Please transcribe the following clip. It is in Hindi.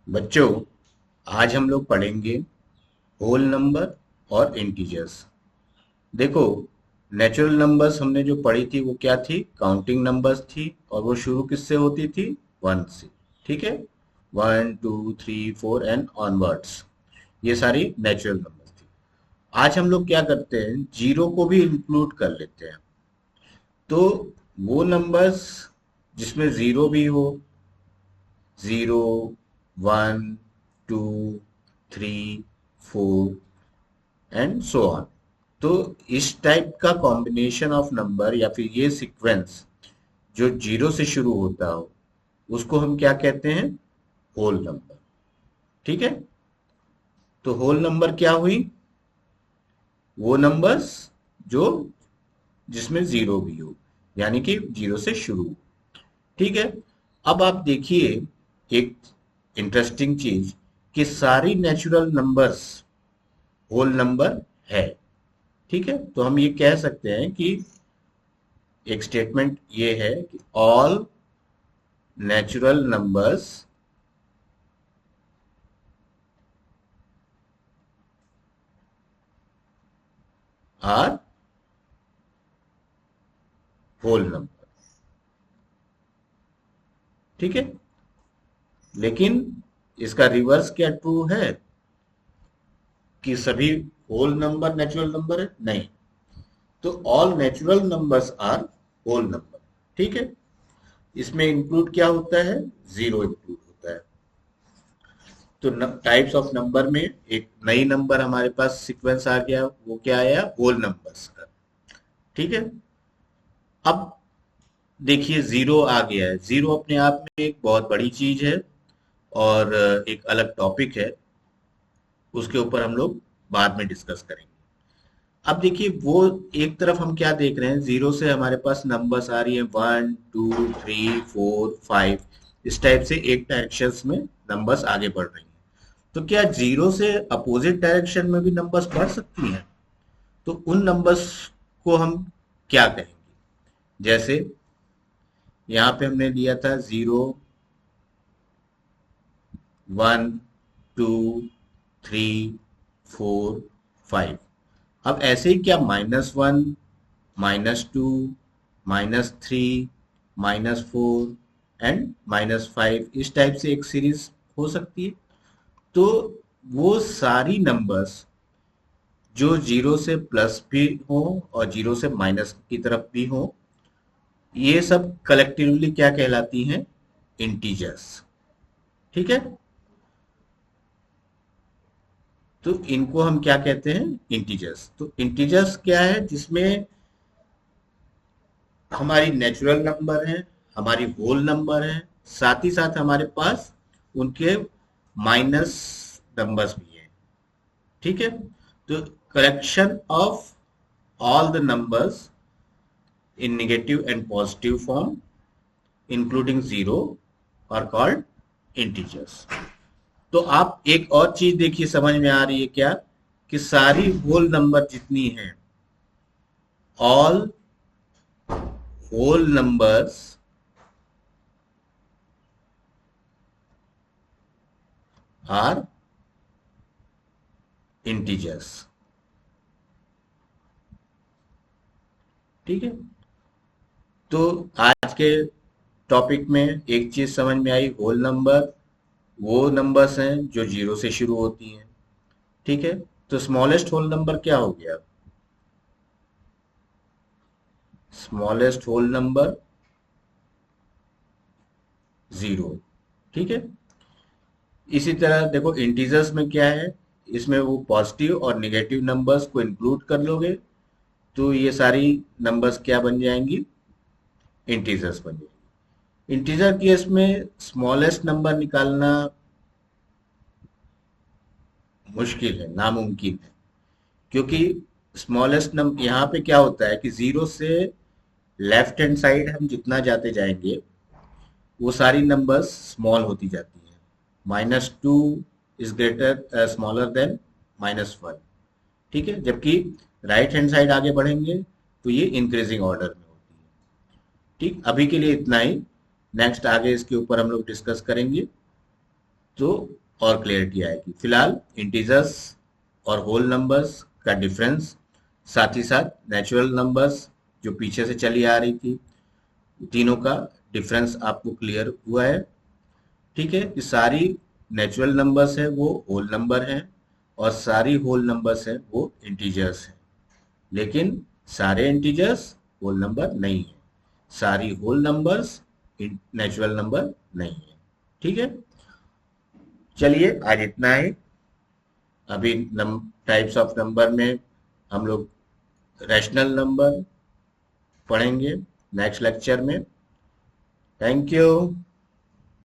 बच्चों, आज हम लोग पढ़ेंगे होल नंबर और इंटीजर्स। देखो, नेचुरल नंबर्स हमने जो पढ़ी थी वो क्या थी? काउंटिंग नंबर्स थी, और वो शुरू किससे होती थी? वन से। ठीक है, 1 2 3 4 एंड ऑनवर्ड्स। ये सारी नेचुरल नंबर्स थी। आज हम लोग क्या करते हैं, जीरो को भी इंक्लूड कर लेते हैं। तो वो नंबर्स जिसमें जीरो भी हो, 0 1 2 3 4 एंड सो ऑन। तो इस टाइप का कॉम्बिनेशन ऑफ नंबर या फिर ये सीक्वेंस जो जीरो से शुरू होता हो, उसको हम क्या कहते हैं? Whole number. ठीक है, तो होल नंबर क्या हुई? वो नंबर्स जो जिसमें जीरो भी हो, यानी कि जीरो से शुरू हो। ठीक है, अब आप देखिए एक इंटरेस्टिंग चीज, कि सारी नेचुरल नंबर्स होल नंबर है। ठीक है, तो हम ये कह सकते हैं कि एक स्टेटमेंट ये है कि all natural numbers are whole number. ठीक है, लेकिन इसका रिवर्स क्या ट्रू है कि सभी होल नंबर नेचुरल नंबर है? नहीं। तो all natural numbers are whole number. ठीक है, इसमें इंक्लूड क्या होता है? जीरो इंक्लूड होता है। तो टाइप्स ऑफ नंबर में एक नई नंबर हमारे पास सीक्वेंस आ गया, वो क्या आया? होल नंबर्स का। ठीक है, अब देखिए जीरो आ गया है। जीरो अपने आप में एक बहुत बड़ी चीज है, और एक अलग टॉपिक है, उसके ऊपर हम लोग बाद में डिस्कस करेंगे। अब देखिए, वो एक तरफ हम क्या देख रहे हैं, जीरो से हमारे पास नंबर्स आ रही है 1 2 3 4 5। इस टाइप से एक डायरेक्शन में नंबर्स आगे बढ़ रही हैं। तो क्या जीरो से अपोजिट डायरेक्शन में भी नंबर्स बढ़ सकती हैं? तो उन नंबर्स को हम क्या कहेंगे? जैसे यहाँ पे हमने लिया था 0 1 2 3 4 5। अब ऐसे ही क्या -1 -2 -3 -4 एंड -5, इस टाइप से एक सीरीज हो सकती है? तो वो सारी नंबर्स जो जीरो से प्लस भी हो और जीरो से माइनस की तरफ भी हो, ये सब कलेक्टिवली क्या कहलाती हैं? इंटीजर्स। ठीक है, तो इनको हम क्या कहते हैं? इंटीजर्स। तो इंटीजर्स क्या है? जिसमें हमारी नेचुरल नंबर है, हमारी होल नंबर है, साथ ही साथ हमारे पास उनके माइनस नंबर्स भी हैं। ठीक है, तो collection of all the numbers in negative and positive form including zero are called integers। तो आप एक और चीज देखिए, समझ में आ रही है क्या? कि सारी होल नंबर जितनी हैं, all whole numbers are integers. ठीक है, तो आज के टॉपिक में एक चीज समझ में आई, होल नंबर वो नंबर्स हैं जो जीरो से शुरू होती हैं। ठीक है, तो स्मॉलेस्ट होल नंबर क्या हो गया? Smallest whole number zero. ठीक है, इसी तरह देखो इंटीजर्स में क्या है, इसमें वो पॉजिटिव और नेगेटिव नंबर्स को इंक्लूड कर लोगे, तो ये सारी नंबर्स क्या बन जाएंगी? इंटीजर्स बन जाएंगी। इंटीजर केस में स्मॉलेस्ट नंबर निकालना मुश्किल है, नामुमकिन है। क्योंकि स्मॉलेस्ट नंबर यहाँ पे क्या होता है कि जीरो से लेफ्ट हैंड साइड हम जितना जाते जाएंगे, वो सारी नंबर्स स्मॉल होती जाती हैं। -2 इज ग्रेटर स्मॉलर देन -1। ठीक है, जबकि राइट हैंड साइड आगे बढ़ेंगे तो ये इंक्रीजिंग ऑर्डर में होती है। ठीक, अभी के लिए इतना ही। नेक्स्ट आगे इसके ऊपर हम लोग डिस्कस करेंगे। तो और क्लियरिटी आएगी। फिलहाल इंटीजर्स और होल नंबर्स का डिफरेंस, साथ ही साथ नेचुरल नंबर्स जो पीछे से चली आ रही थी, तीनों का डिफरेंस आपको क्लियर हुआ है। ठीक है, ये सारी नेचुरल नंबर्स है वो होल नंबर हैं, और सारी होल नंबर्स है वो इंटीजर्स हैं। लेकिन सारे इंटीजर्स होल नंबर नहीं है, सारी होल नंबर्स नेचुरल नंबर नहीं है। ठीक है, चलिए आज इतना ही। अभी टाइप्स ऑफ नंबर में हम लोग रैशनल नंबर पढ़ेंगे नेक्स्ट लेक्चर में। Thank you.